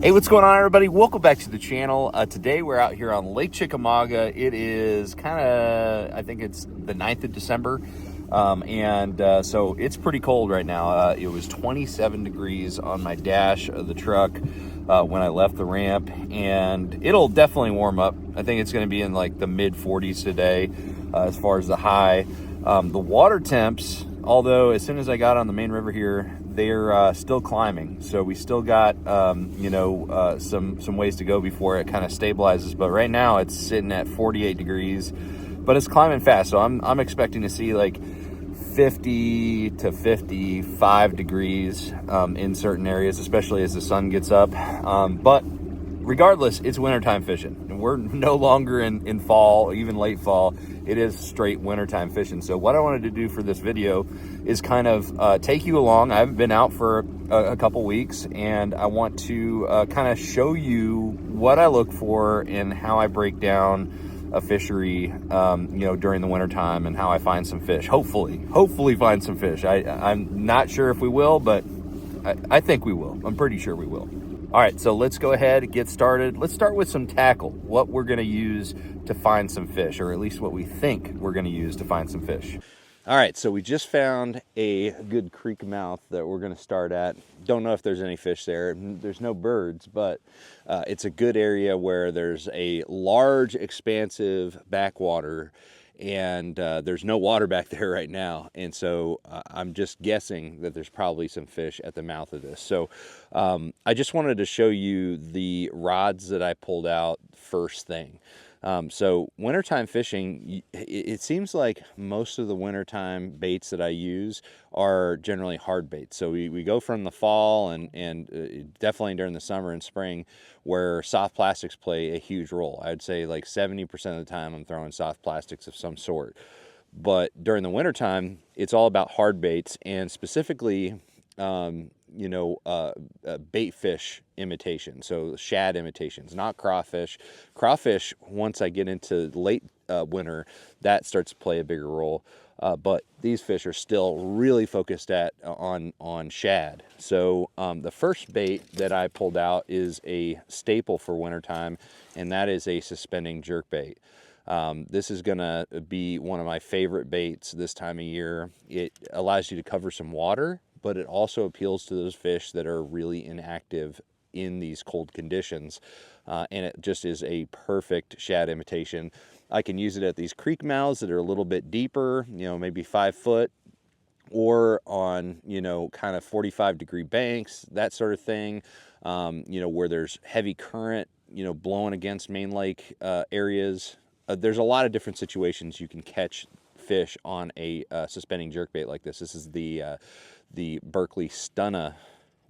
Hey, what's going on, everybody? Welcome back to the channel. Today we're out here on Lake Chickamauga. It is kind of, I think it's the 9th of December, so it's pretty cold right now. It was 27 degrees on my dash of the truck when I left the ramp, and it'll definitely warm up. I think it's going to be in like the mid 40s today as far as the high. The water temps, although as soon as I got on the main river here, they're still climbing, so we still got some ways to go before it kind of stabilizes. But right now it's sitting at 48 degrees, but it's climbing fast, so I'm expecting to see like 50 to 55 degrees in certain areas, especially as the sun gets up. But regardless, it's wintertime fishing, and we're no longer in fall, even late fall. It is straight wintertime fishing. So what I wanted to do for this video is kind of take you along. I haven't been out for a couple weeks, and I want to kind of show you what I look for and how I break down a fishery, during the wintertime, and how I find some fish. Hopefully find some fish. I'm not sure if we will, but I think we will. I'm pretty sure we will. All right, so let's go ahead and get started. Let's start with some tackle, what we're gonna use to find some fish, or at least what we think we're gonna use to find some fish. All right, so we just found a good creek mouth that we're gonna start at. Don't know if there's any fish there. There's no birds, but it's a good area where there's a large, expansive backwater, and there's no water back there right now, and so I'm just guessing that there's probably some fish at the mouth of this. So I just wanted to show you the rods that I pulled out first thing. So wintertime fishing, it seems like most of the wintertime baits that I use are generally hard baits. So we go from the fall and definitely during the summer and spring, where soft plastics play a huge role. I would say like 70% of the time I'm throwing soft plastics of some sort. But during the wintertime, it's all about hard baits, and specifically bait fish imitation, so shad imitations, not crawfish. Crawfish, once I get into late winter, that starts to play a bigger role. But these fish are still really focused on shad. So the first bait that I pulled out is a staple for wintertime, and that is a suspending jerkbait. This is gonna be one of my favorite baits this time of year. It allows you to cover some water, but it also appeals to those fish that are really inactive in these cold conditions. And it just is a perfect shad imitation. I can use it at these creek mouths that are a little bit deeper, maybe 5 foot, or on, kind of 45-degree banks, that sort of thing, where there's heavy current, blowing against main lake areas. There's a lot of different situations you can catch fish on a suspending jerkbait like this. This is the Berkley Stunna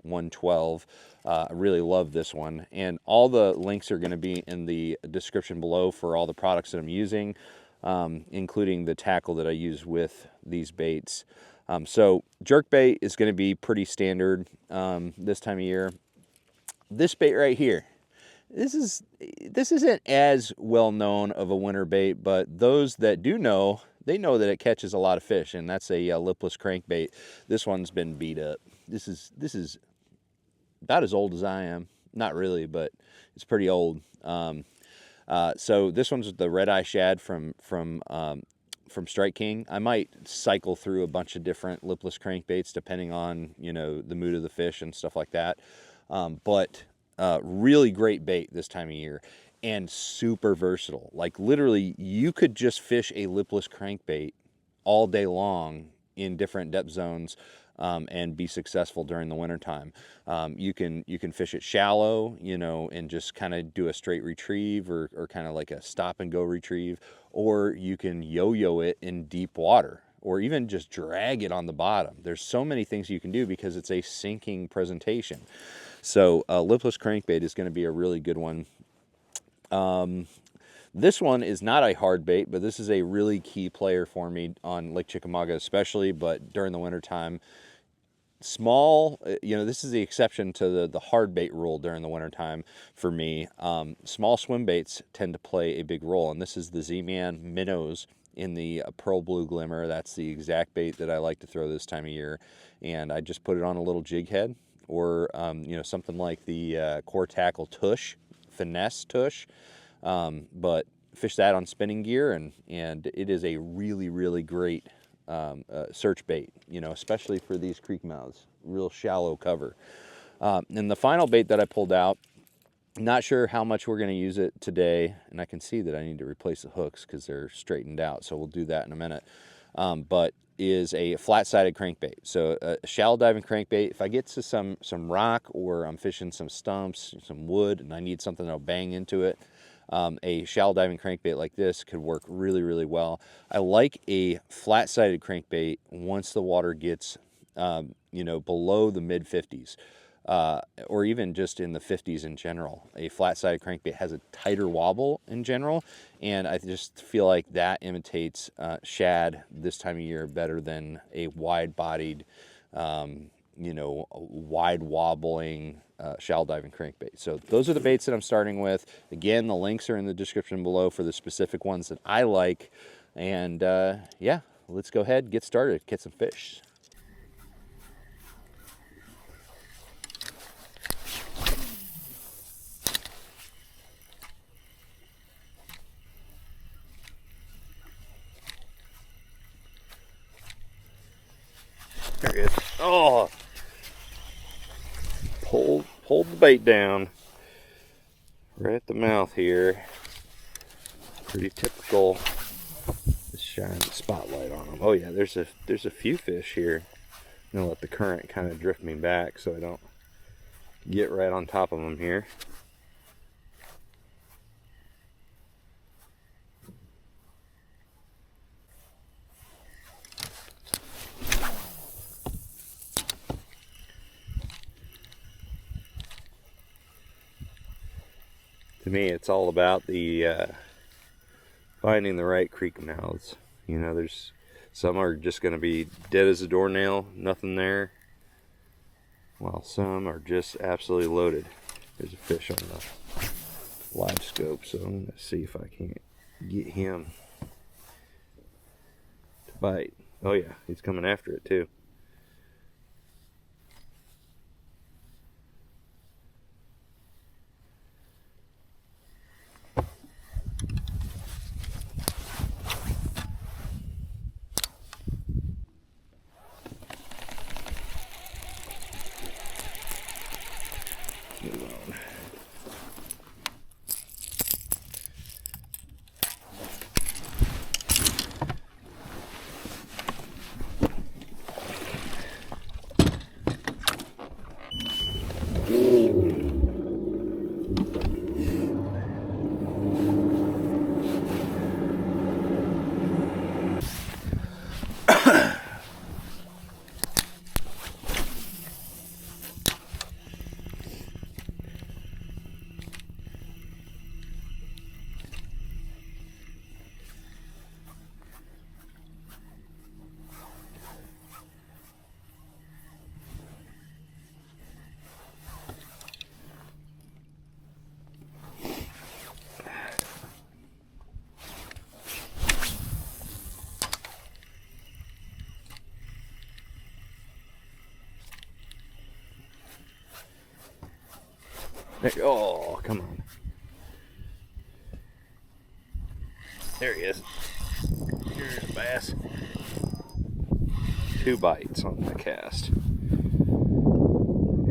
112. I really love this one, and all the links are going to be in the description below for all the products that I'm using, including the tackle that I use with these baits. So jerkbait is going to be pretty standard this time of year. This bait right here, this isn't as well known of a winter bait, but those that do know, they know that it catches a lot of fish, and that's a Lipless Crankbait. This one's been beat up. This is about as old as I am. Not really, but it's pretty old. So this one's the red eye shad from Strike King. I might cycle through a bunch of different Lipless Crankbaits depending on the mood of the fish and stuff like that. But really great bait this time of year, and super versatile. Like literally, you could just fish a Lipless Crankbait all day long in different depth zones and be successful during the wintertime. You can fish it shallow, and just kind of do a straight retrieve or kind of like a stop and go retrieve, or you can yo-yo it in deep water, or even just drag it on the bottom. There's so many things you can do because it's a sinking presentation. So Lipless Crankbait is going to be a really good one. This one is not a hard bait, but this is a really key player for me on Lake Chickamauga especially, but during the wintertime. Small, this is the exception to the hard bait rule during the wintertime for me. Small swim baits tend to play a big role, and this is the Z-Man Minnows in the Pearl Blue Glimmer. That's the exact bait that I like to throw this time of year, and I just put it on a little jig head, or you know, something like the Core Tackle Tush, Finesse Tush, but fish that on spinning gear, and it is a really, really great search bait, you know, especially for these creek mouths, real shallow cover. And the final bait that I pulled out, not sure how much we're going to use it today, and I can see that I need to replace the hooks because they're straightened out, so we'll do that in a minute. But is a flat-sided crankbait. So a shallow diving crankbait. If I get to some rock, or I'm fishing some stumps, some wood, and I need something that'll bang into it, a shallow diving crankbait like this could work really, really well. I like a flat-sided crankbait once the water gets you know, below the mid 50s. Or even just in the 50s in general. A flat-sided crankbait has a tighter wobble in general, and I just feel like that imitates shad this time of year better than a wide-bodied, you know, wide wobbling shallow diving crankbait. So those are the baits that I'm starting with. Again, the links are in the description below for the specific ones that I like. And yeah, let's go ahead and get started, catch some fish. There he is. Oh, pulled the bait down right at the mouth here. Pretty typical. Just shine the spotlight on them. Oh yeah, there's a few fish here. I'm gonna let the current kind of drift me back so I don't get right on top of them here. To me, it's all about the finding the right creek mouths. You know, there's some are just going to be dead as a doornail, nothing there, while some are just absolutely loaded. There's a fish on the live scope, so I'm going to see if I can't get him to bite. Oh yeah, he's coming after it too. Move on. Oh, come on. There he is. Here's a bass. 2 bites on the cast.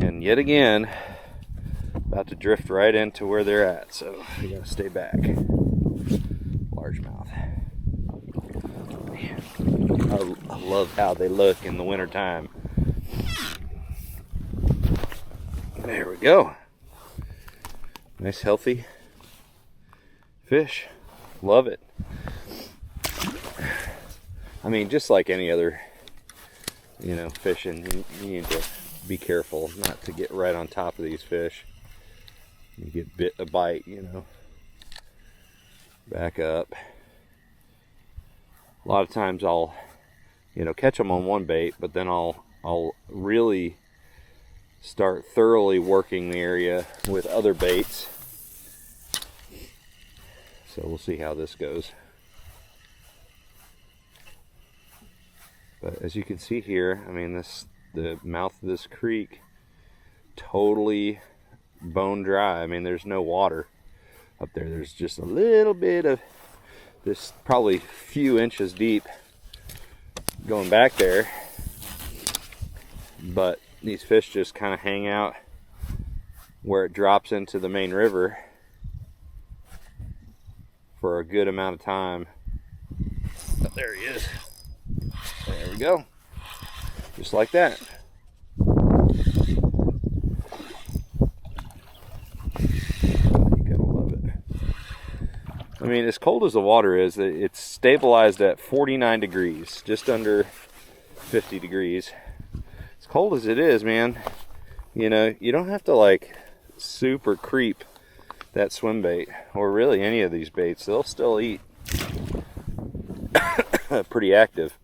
And yet again, about to drift right into where they're at, so we gotta stay back. Largemouth. I love how they look in the wintertime. There we go. Nice healthy fish. Love it. I mean, just like any other, you know, fishing, you need to be careful not to get right on top of these fish. You get bit a bite, you know. Back up. A lot of times I'll, you know, catch them on one bait, but then I'll really start thoroughly working the area with other baits. So we'll see how this goes. But as you can see here, I mean, the mouth of this creek totally bone dry. I mean, there's no water up there. There's just a little bit of this, probably a few inches deep going back there, but these fish just kind of hang out where it drops into the main river for a good amount of time. Oh, there he is. There we go. Just like that. You gotta love it. I mean, as cold as the water is, it's stabilized at 49 degrees, just under 50 degrees. As cold as it is, man, you know, you don't have to like super creep that swim bait, or really any of these baits. They'll still eat. Pretty active.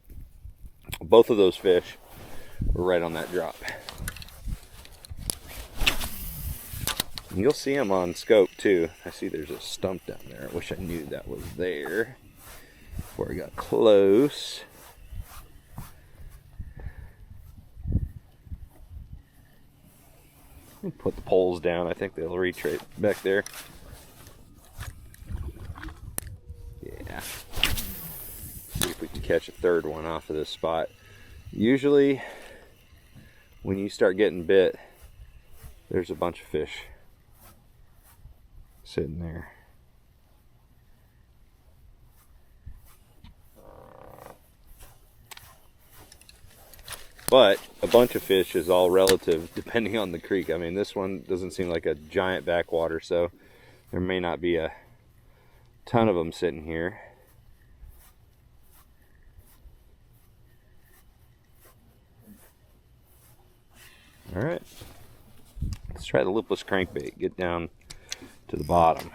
Both of those fish were right on that drop. And you'll see them on scope too. I see there's a stump down there. I wish I knew that was there before I got close. Put the poles down. I think they'll reach right back there. Yeah. See if we can catch a third one off of this spot. Usually, when you start getting bit, there's a bunch of fish sitting there. But a bunch of fish is all relative depending on the creek. I mean, this one doesn't seem like a giant backwater, so there may not be a ton of them sitting here. All right, let's try the lipless crankbait. Get down to the bottom.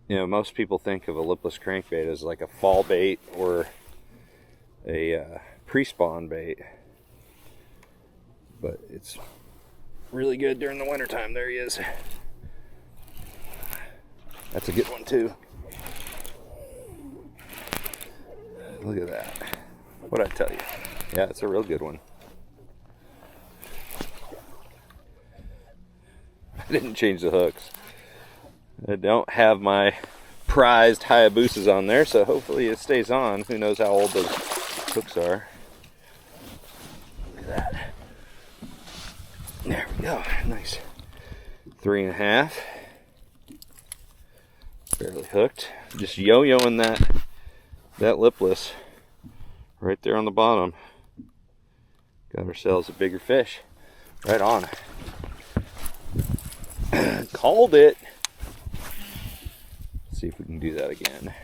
You know, most people think of a lipless crankbait as like a fall bait or a pre-spawn bait, but it's really good during the winter time. There he is. That's a good one too. Look at that. What'd I tell you? Yeah, it's a real good one. I didn't change the hooks. I don't have my prized Hayabusas on there, so hopefully it stays on. Who knows how old those hooks are. Look at that. There we go. Nice 3.5. Barely hooked. Just yo-yoing that lipless right there on the bottom. Got ourselves a bigger fish. Right on. Called it. Let's see if we can do that again.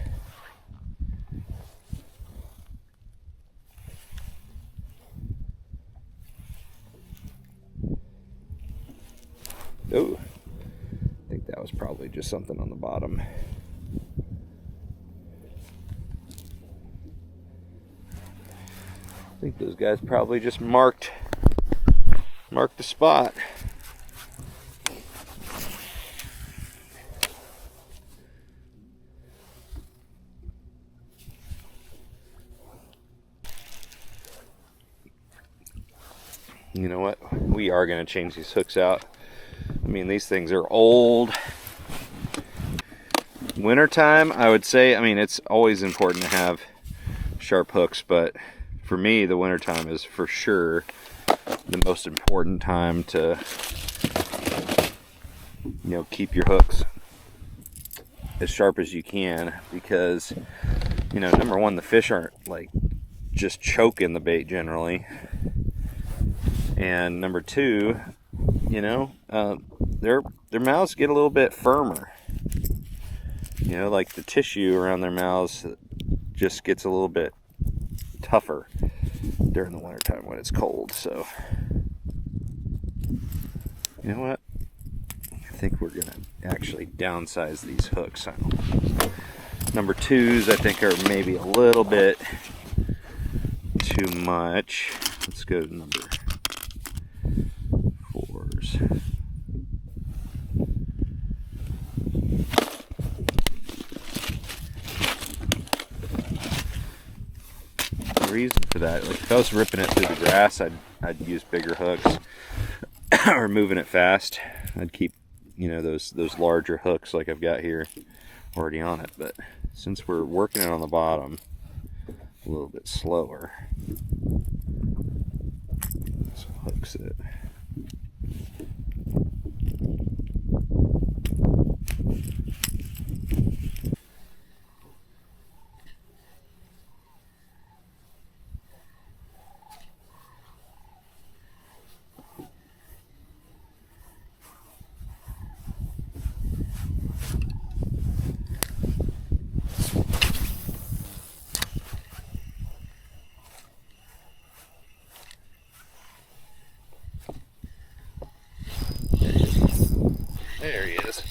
Oh, I think that was probably just something on the bottom. I think those guys probably just marked the spot. You know what? We are going to change these hooks out. I mean, these things are old. Wintertime, I would say, I mean, it's always important to have sharp hooks, but for me, the wintertime is for sure the most important time to, you know, keep your hooks as sharp as you can, because, you know, number one, the fish aren't like just choking the bait generally. And number two, you know, their mouths get a little bit firmer. You know, like the tissue around their mouths just gets a little bit tougher during the wintertime when it's cold. So, you know what? I think we're gonna actually downsize these hooks. Number twos, I think, are maybe a little bit too much. Let's go to number fours. reason for that. Like if I was ripping it through the grass, I'd use bigger hooks. Or moving it fast, I'd keep, you know, those larger hooks like I've got here already on it. But since we're working it on the bottom a little bit slower, so hooks it. There he is.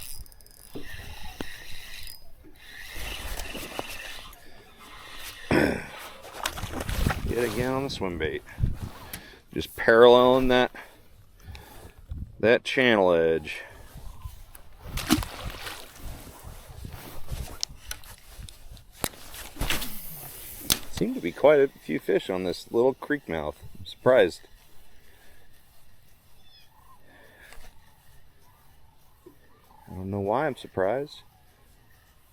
Yet again on the swim bait. Just paralleling that channel edge. Seem to be quite a few fish on this little creek mouth. I'm surprised. I don't know why I'm surprised,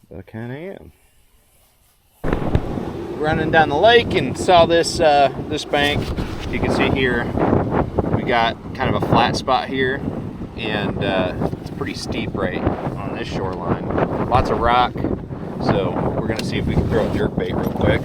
but I kind of am. Running down the lake and saw this this bank. You can see here we got kind of a flat spot here, and it's pretty steep right on this shoreline. Lots of rock, so we're gonna see if we can throw a jerkbait real quick.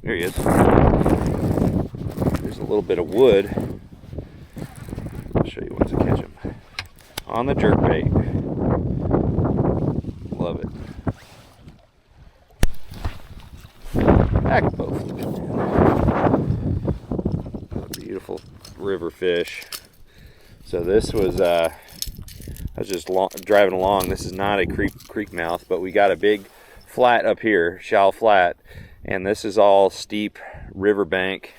There he is. There's a little bit of wood. I'll show you once I catch him. On the jerkbait. Love it. Back both. A beautiful river fish. So this was, I was just driving along. This is not a creek mouth, but we got a big flat up here, shallow flat. And this is all steep riverbank,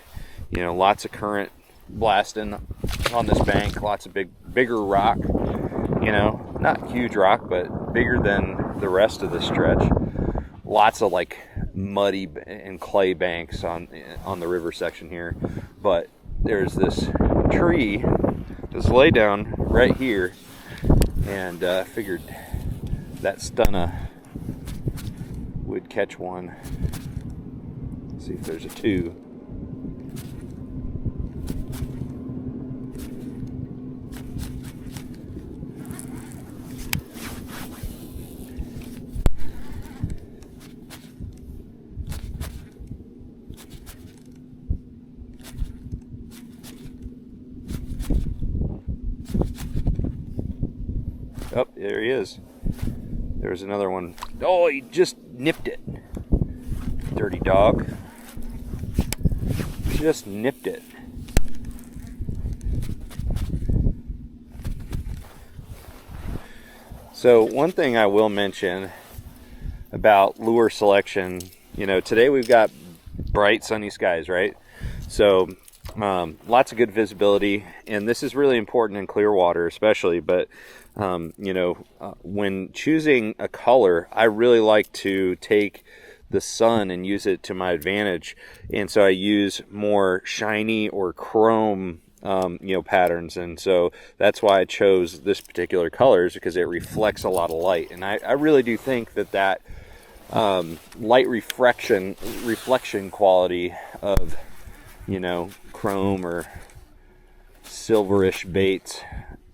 you know, lots of current blasting on this bank, lots of bigger rock, you know, not huge rock, but bigger than the rest of the stretch. Lots of like muddy and clay banks on the river section here. But there's this tree that's laid down right here, and figured that stunner would catch one. See if there's a two. Oh, there he is. There's another one. Oh, he just nipped it. Dirty dog. Just nipped it. So one thing I will mention about lure selection, you know, today we've got bright sunny skies, right? So lots of good visibility, and this is really important in clear water especially, but you know, when choosing a color, I really like to take the sun and use it to my advantage, and so I use more shiny or chrome you know, patterns, and so that's why I chose this particular colors, because it reflects a lot of light. And I really do think that light reflection quality of, you know, chrome or silverish baits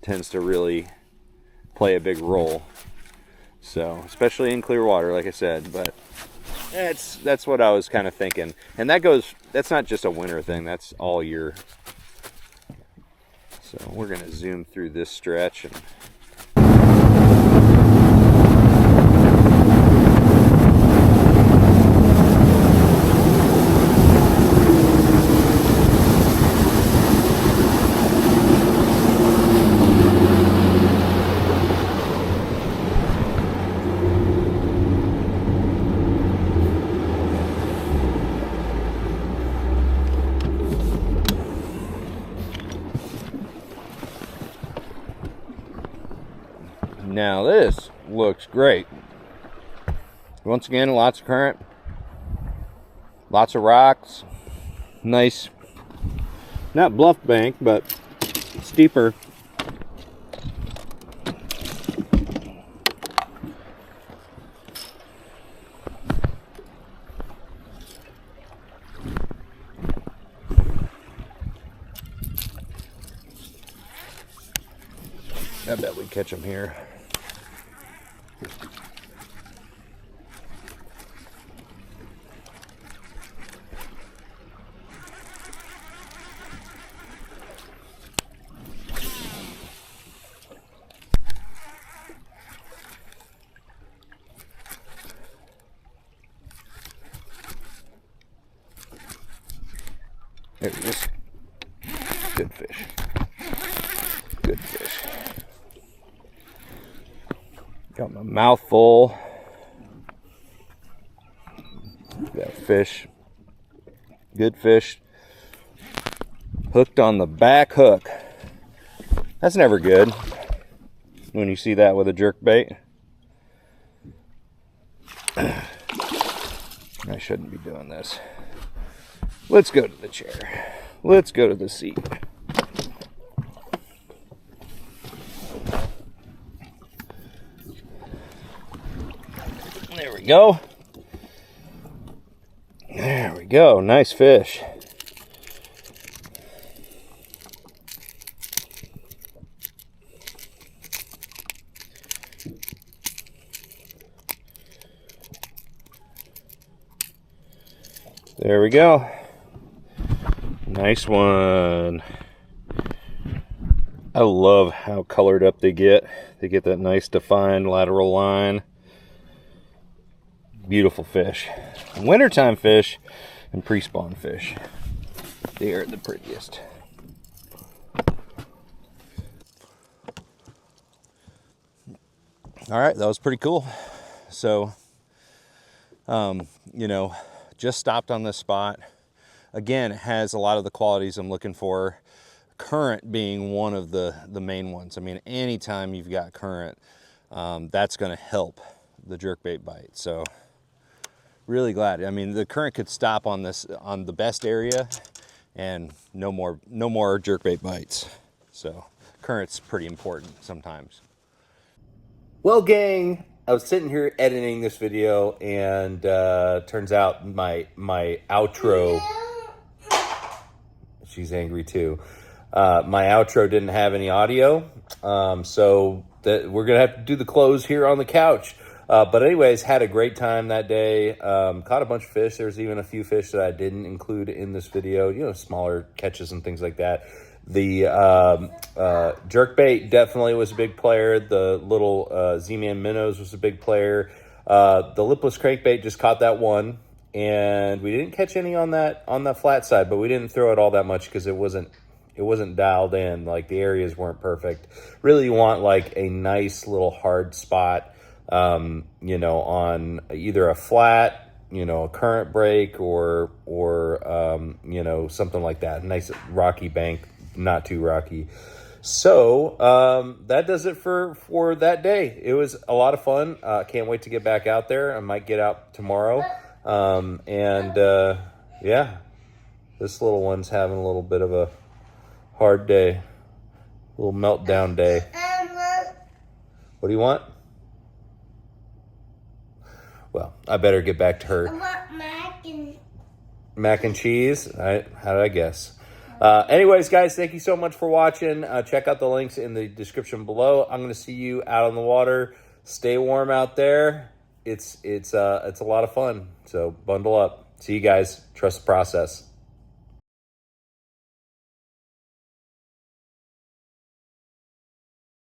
tends to really play a big role. So especially in clear water, like I said, but that's what I was kind of thinking. And that's not just a winter thing, that's all year. So we're going to zoom through this stretch and now this looks great. Once again, lots of current, lots of rocks, nice, not bluff bank, but steeper. I bet we catch them here. There he is. Good fish. Good fish. Got my mouth full. Got fish. Good fish. Hooked on the back hook. That's never good when you see that with a jerk bait. I shouldn't be doing this. Let's go to the chair. Let's go to the seat. There we go. There we go. Nice fish. There we go. Nice one. I love how colored up they get. They get that nice defined lateral line. Beautiful fish. Wintertime fish and pre-spawn fish. They are the prettiest. All right, that was pretty cool. So, you know, just stopped on this spot. Again, it has a lot of the qualities I'm looking for. Current being one of the main ones. I mean, anytime you've got current, that's going to help the jerkbait bite. So really glad. I mean, the current could stop on this, on the best area, and no more jerkbait bites. So current's pretty important sometimes. Well, gang, I was sitting here editing this video, and turns out my outro, she's angry too. My outro didn't have any audio, so we're gonna have to do the close here on the couch. But anyways, had a great time that day. Caught a bunch of fish. There's even a few fish that I didn't include in this video, you know, smaller catches and things like that. The jerkbait definitely was a big player. The little Z-Man minnows was a big player. The Lipless Crankbait just caught that one, and we didn't catch any on that flat side, but we didn't throw it all that much because it wasn't dialed in. Like, the areas weren't perfect. Really, you want like a nice little hard spot, you know, on either a flat, you know, a current break, or you know, something like that. Nice rocky bank, not too rocky. So that does it for that day. It was a lot of fun. Can't wait to get back out there. I might get out tomorrow. Yeah, this little one's having a little bit of a hard day, a little meltdown day. What do you want? Well, I better get back to her. I want mac and cheese. How did I guess? Anyways, guys, thank you so much for watching. Check out the links in the description below. I'm going to see you out on the water. Stay warm out there. It's a lot of fun. So bundle up. See you guys. Trust the process.